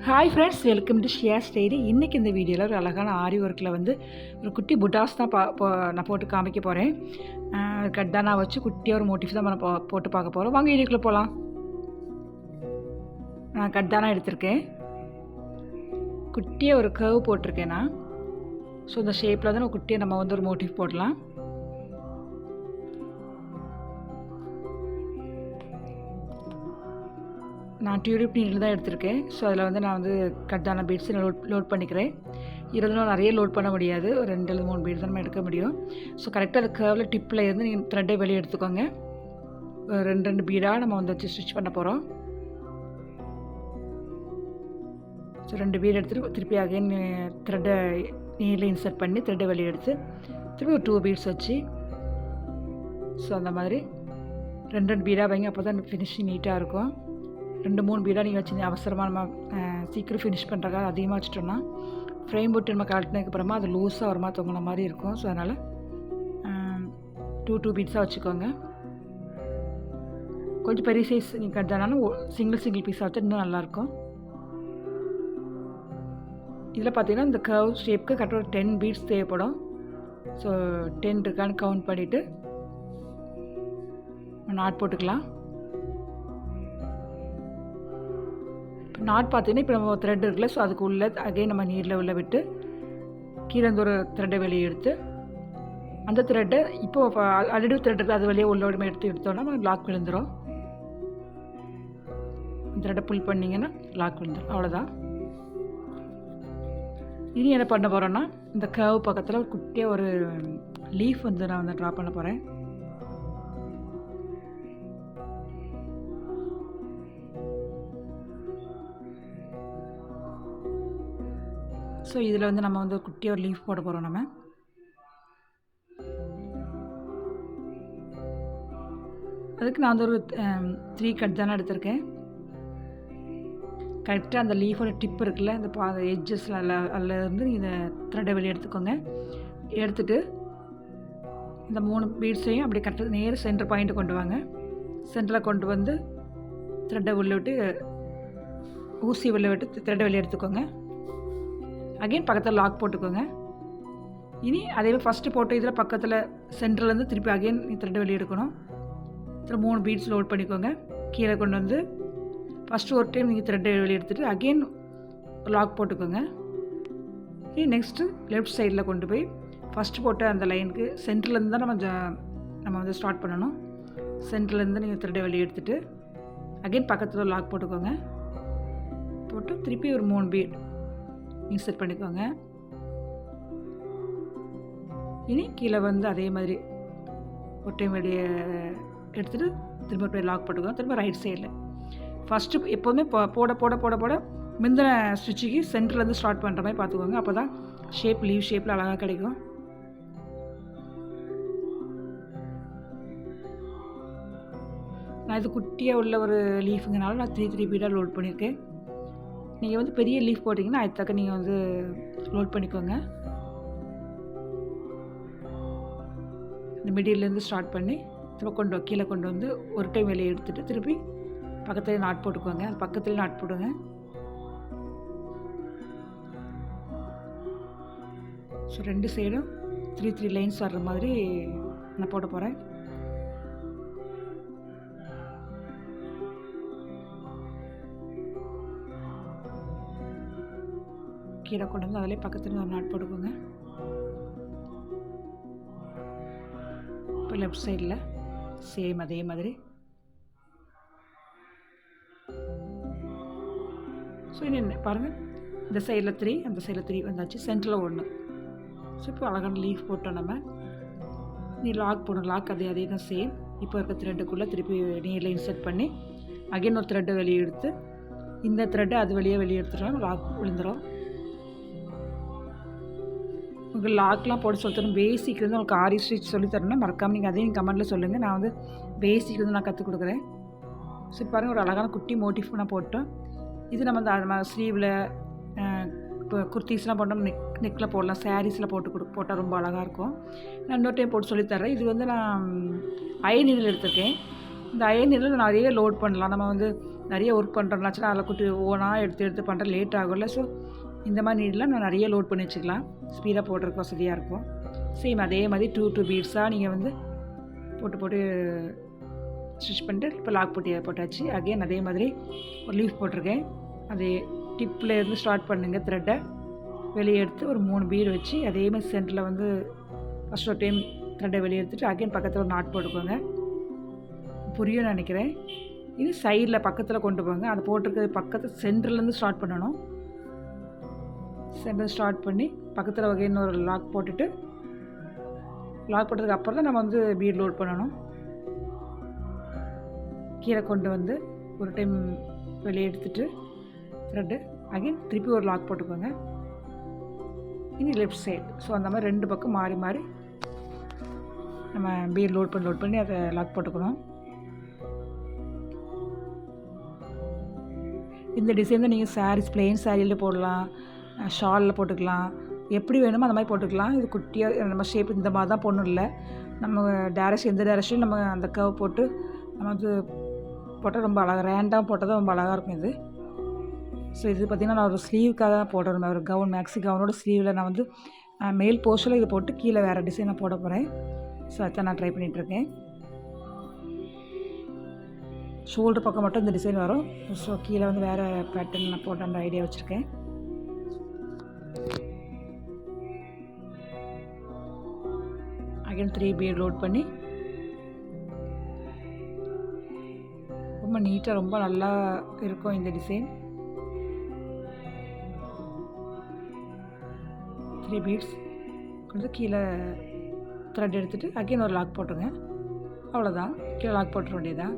Hi friends, welcome to ஷியாஸ் diary. இன்றைக்கி இந்த வீடியோவில் ஒரு அழகான ஆரி ஒர்க்கில் வந்து ஒரு குட்டி புட்டாஸ் தான் நான் போட்டு காமிக்க போகிறேன். கட்டானா வச்சு குட்டியாக ஒரு மோட்டிஃப் தான் நம்ம போட்டு பார்க்க போகிறோம். வாங்க வீடியோக்குள்ளே போகலாம். நான் கட்டானா எடுத்திருக்கேன். குட்டியாக ஒரு கர்வ் போட்டிருக்கேன் நான். ஸோ இந்த ஷேப்பில் தான் குட்டியாக நம்ம வந்து ஒரு மோட்டிஃப் போடலாம். நான் டியூலிப் நீடில் தான் எடுத்திருக்கேன். ஸோ அதில் வந்து நான் வந்து கட்டான பீட்ஸ் லோட் பண்ணிக்கிறேன். இருந்தாலும் நிறைய லோட் பண்ண முடியாது, ஒரு 2 அல்லது 3 பீட்ஸ் தான் நம்ம எடுக்க முடியும். ஸோ கரெக்டாக அந்த கர்வில் டிப்பில் இருந்து நீங்கள் த்ரெட்டை வெளியே எடுத்துக்கோங்க. ஒரு 2 பீடாக நம்ம வந்து வச்சு ஸ்டிச் பண்ண போகிறோம். ஸோ 2 பீட் எடுத்துகிட்டு திருப்பி அகைன் த்ரெட்டை நீடில் இன்சர்ட் பண்ணி த்ரெட்டை வெளியே எடுத்து திருப்பி ஒரு 2 பீட்ஸ் வச்சு, ஸோ அந்த மாதிரி 2 பீடாக வைங்க. அப்போ தான் ஃபினிஷிங் நீட்டாக இருக்கும். 2-3 பீடாக நீங்கள் வச்சு அவசரமாக நம்ம சீக்கிரம் ஃபினிஷ் பண்ணுறக்காக அதிகமாக வச்சுட்டோம்னா ஃப்ரேம் போட்டு நம்ம கழட்டினதுக்கப்புறமா அது லூஸாக ஒரு மாதிரி தொங்கின மாதிரி இருக்கும். ஸோ அதனால் 2 பீட்ஸாக வச்சுக்கோங்க. கொஞ்சம் பெரிய சைஸ் நீங்கள் கட்டினாலும் சிங்கிள் பீஸாக வச்சா இன்னும் நல்லாயிருக்கும். இதில் பார்த்தீங்கன்னா இந்த கர்வ் ஷேப்புக்கு கரெக்டாக ஒரு 10 பீட்ஸ் தேவைப்படும். ஸோ 10 இருக்கான்னு கவுண்ட் பண்ணிவிட்டு நாட் போட்டுக்கலாம். நாட் பார்த்தீங்கன்னா இப்போ நம்ம த்ரெட் இருக்குல்ல, ஸோ அதுக்கு உள்ள அகைன் நம்ம நீரில் உள்ள விட்டு கீழே அந்த ஒரு த்ரெட்டை வெளியே எடுத்து அந்த த்ரெட்டை இப்போ ஆல்ரெடி த்ரெட் இருக்குது அது வெளியே உள்ளோடமே எடுத்தோன்னா நம்ம லாக் விழுந்துடும். த்ரெட்டை புல் பண்ணிங்கன்னா லாக் விழுந்துடும். அவ்வளோதான். இனி என்ன பண்ண போகிறோன்னா இந்த கர்வ் பக்கத்தில் ஒரு குட்டியாக ஒரு லீஃப் வந்து நான் வந்து ட்ரா பண்ண போகிறேன். ஸோ இதில் வந்து நம்ம வந்து குட்டியாக ஒரு லீஃப் போட போகிறோம். நம்ம அதுக்கு நான் வந்து ஒரு 3 கட் தானே எடுத்திருக்கேன். கரெக்டாக அந்த லீஃபோட டிப் இருக்குல்ல, இந்த எட்ஜஸில் அதில் இருந்து இந்த த்ரெட்டை வெளியே எடுத்துக்கோங்க. எடுத்துகிட்டு இந்த 3 பீட்ஸையும் அப்படி கரெக்டாக நேர் சென்டர் பாயிண்ட்டு கொண்டு வாங்க. சென்டரில் கொண்டு வந்து த்ரெட்டை உள்ளே விட்டு ஊசி உள்ளே விட்டு த்ரெட்டை வெளியே எடுத்துக்கோங்க. அகெயின் பக்கத்தில் லாக் போட்டுக்கோங்க. இனி அதே ஃபஸ்ட்டு போட்டு இதில் பக்கத்தில் சென்டர்லேருந்து திருப்பி அகெயின் த்ரெட்டை வெளியே எடுக்கணும். இதில் 3 பீட்ஸ் லோட் பண்ணிக்கோங்க. கீழே கொண்டு வந்து ஃபஸ்ட்டு ஒரு டைம் நீங்கள் த்ரெட்டை வெளியே எடுத்துகிட்டு அகெயின் லாக் போட்டுக்கோங்க. இனி நெக்ஸ்ட்டு லெஃப்ட் சைடில் கொண்டு போய் ஃபஸ்ட்டு போட்ட அந்த லைனுக்கு சென்டர்லேருந்து தான் நம்ம வந்து ஸ்டார்ட் பண்ணணும். சென்டர்லேருந்து நீங்கள் த்ரெட்டை வெளியே எடுத்துகிட்டு அகெயின் பக்கத்தில் லாக் போட்டுக்கோங்க. போட்டு திருப்பி ஒரு 3 பீட் இன்சர்ட் பண்ணிக்கோங்க. இனி கீழே வந்து அதே மாதிரி ஒரு டைம் வெளியே எடுத்துகிட்டு திரும்ப போய் லாக் போட்டுக்கோங்க. திரும்ப ரைட் சைடில் ஃபஸ்ட்டு எப்போதுமே போட போட போட போட முந்தின ஸ்டிச்சுக்கு சென்டர்லேருந்து ஸ்டார்ட் பண்ணுற மாதிரி பார்த்துக்கோங்க. அப்போ தான் ஷேப் லீவ் ஷேப்பில் அழகாக கிடைக்கும். நான் இது குட்டியாக உள்ள ஒரு லீஃபுங்கனால நான் 3 பீடாக லோட் பண்ணியிருக்கேன். நீங்கள் வந்து பெரிய லீஃப் போட்டிங்கன்னா அதுக்காக நீங்கள் வந்து லோட் பண்ணிக்கோங்க. இந்த மிடிலேருந்து ஸ்டார்ட் பண்ணி திரும்ப கீழே கொண்டு வந்து ஒரு டைம் வெளியே எடுத்துகிட்டு திருப்பி பக்கத்துலேயே நாட் போட்டுக்கோங்க. அது பக்கத்துலேயே நாட் போடுங்க. ஸோ 2 சைடும் 3 லைன்ஸ் வர்ற மாதிரி நான் போட போகிறேன். கீழே கொண்டு வந்து அதிலே பக்கத்தில் ஒரு நாட் போட்டுக்கோங்க. இப்போ லெஃப்ட் சைடில் சேம் அதே மாதிரி. ஸோ இன்னும் பாருங்கள், இந்த சைடில் 3 அந்த சைடில் 3 வந்தாச்சு. சென்டரில் 1. ஸோ இப்போ அழகான லீஃப் போட்டோம். நம்ம நீ லாக் போடணும். லாக் அதே தான் சேம். இப்போ இருக்க த்ரெட்டுக்குள்ளே திருப்பி நீரில் இன்சர்ட் பண்ணி அகைன் ஒரு த்ரெட்டை வெளியே எடுத்து இந்த த்ரெட்டை அது வெளியே எடுத்துட்டோம், லாக் விழுந்துடும். உங்களுக்கு லாக்லாம் போட சொல்லித்தரணும். பேசிக் வந்து உங்களுக்கு ஆரி ஸ்டிச் சொல்லித்தரணும்னா மறக்காமல் நீங்கள் அதையும் கமெண்ட்டில் சொல்லுங்கள். நான் வந்து பேசிக் வந்து நான் கற்றுக் கொடுக்குறேன். ஸோ பாருங்கள், ஒரு அழகான குட்டி மோட்டிஃப் நான் போட்டோம். இது நம்ம ஸ்லீவில் இப்போ குர்த்திஸ்லாம் போட்டோம், நெக்கில் போடலாம், சாரீஸில் போட்டால் ரொம்ப அழகாக இருக்கும். நான் இன்னொரு டைம் போட்டு சொல்லித்தரேன். இது வந்து நான் அயன் நீடில் எடுத்திருக்கேன். இந்த அயன் நீடில் நிறைய லோட் பண்ணலாம். நம்ம வந்து நிறைய ஒர்க் பண்ணுறோம்னாச்சுன்னா அதில் குட்டி ஓனாக எடுத்து எடுத்து பண்ணுற லேட் ஆகும்ல. ஸோ இந்த மாதிரி நீடெலாம் நான் நிறைய லோட் பண்ணி வச்சுக்கலாம். ஸ்பீடாக போடுறதுக்கு வசதியாக இருக்கும். சேம் அதே மாதிரி 2 பீட்ஸாக நீங்கள் வந்து போட்டு போட்டு ஸ்டிச் பண்ணிட்டு இப்போ லாக் போட்டாச்சு. அகெயின் அதே மாதிரி ஒரு லீஃப் போட்டிருக்கேன். அதே டிப்பில் இருந்து ஸ்டார்ட் பண்ணுங்கள். த்ரெட்டை வெளியே எடுத்து ஒரு 3 பீடு வச்சு அதே மாதிரி சென்டரில் வந்து ஃபஸ்ட் ஒரு டைம் த்ரெட்டை வெளியே எடுத்துகிட்டு அகெயின் பக்கத்தில் ஒரு நாட் போட்டுக்கோங்க. புரியும் நினைக்கிறேன். இது சைடில் பக்கத்தில் கொண்டு போங்க. அது போட்டிருக்கிறது பக்கத்தில் சென்டர்லேருந்து ஸ்டார்ட் பண்ணணும். சென்டர் ஸ்டார்ட் பண்ணி பக்கத்தில் வகைன்னு ஒரு லாக் போட்டுட்டு லாக் போட்டதுக்கு அப்புறம் தான் நம்ம வந்து பீட் லோட் பண்ணணும். கீழே கொண்டு வந்து ஒரு டைம் வெளியே எடுத்துட்டு த்ரெட்டு அகைன் திருப்பி ஒரு லாக் போட்டுக்கோங்க. இனி லெஃப்ட் சைடு. ஸோ அந்த மாதிரி 2 பக்கம் மாறி மாறி நம்ம பீட் லோட் பண்ணி அதை லாக் போட்டுக்கணும். இந்த டிசைன் தான் நீங்கள் சாரீஸ் பிளெயின் சாரியில் போடலாம், ஷாலில் போட்டுக்கலாம், எப்படி வேணுமோ அந்த மாதிரி போட்டுக்கலாம். இது குட்டியாக நம்ம ஷேப் இந்த மாதிரி தான் போடணும் இல்லை. நம்ம எந்த டேரக்ஷன் நம்ம அந்த கர்வ் போட்டு நம்ம வந்து போட்டால் ரொம்ப அழகாக ரேண்டாக போட்டால் தான் ரொம்ப அழகாக இருக்கும் இது. ஸோ இது பார்த்திங்கன்னா நான் ஒரு ஸ்லீவுக்காக தான் போடுறேன். ஒரு கவுன் மேக்ஸி கவுனோட ஸ்லீவில் நான் வந்து மேல் போர்ஷனில் இதை போட்டு கீழே வேறு டிசைனை போட போகிறேன். ஸோ அதான் நான் ட்ரை பண்ணிகிட்ருக்கேன். ஷோல்டர் பக்கம் மட்டும் இந்த டிசைன் வரும். ஸோ கீழே வந்து வேறு பேட்டர்ன் நான் போட்ட அந்த ஐடியா வச்சுருக்கேன். அகைன் 3 பீட் லோட் பண்ணி ரொம்ப நீட்டாக ரொம்ப நல்லா இருக்கும் இந்த டிசைன். 3 பீட்ஸ் கொஞ்சம் கீழே த்ரெட் எடுத்துகிட்டு அகைன் ஒரு லாக் போட்டுருங்க. அவ்வளோதான், கீழே லாக் போட்டுற வேண்டியதான்.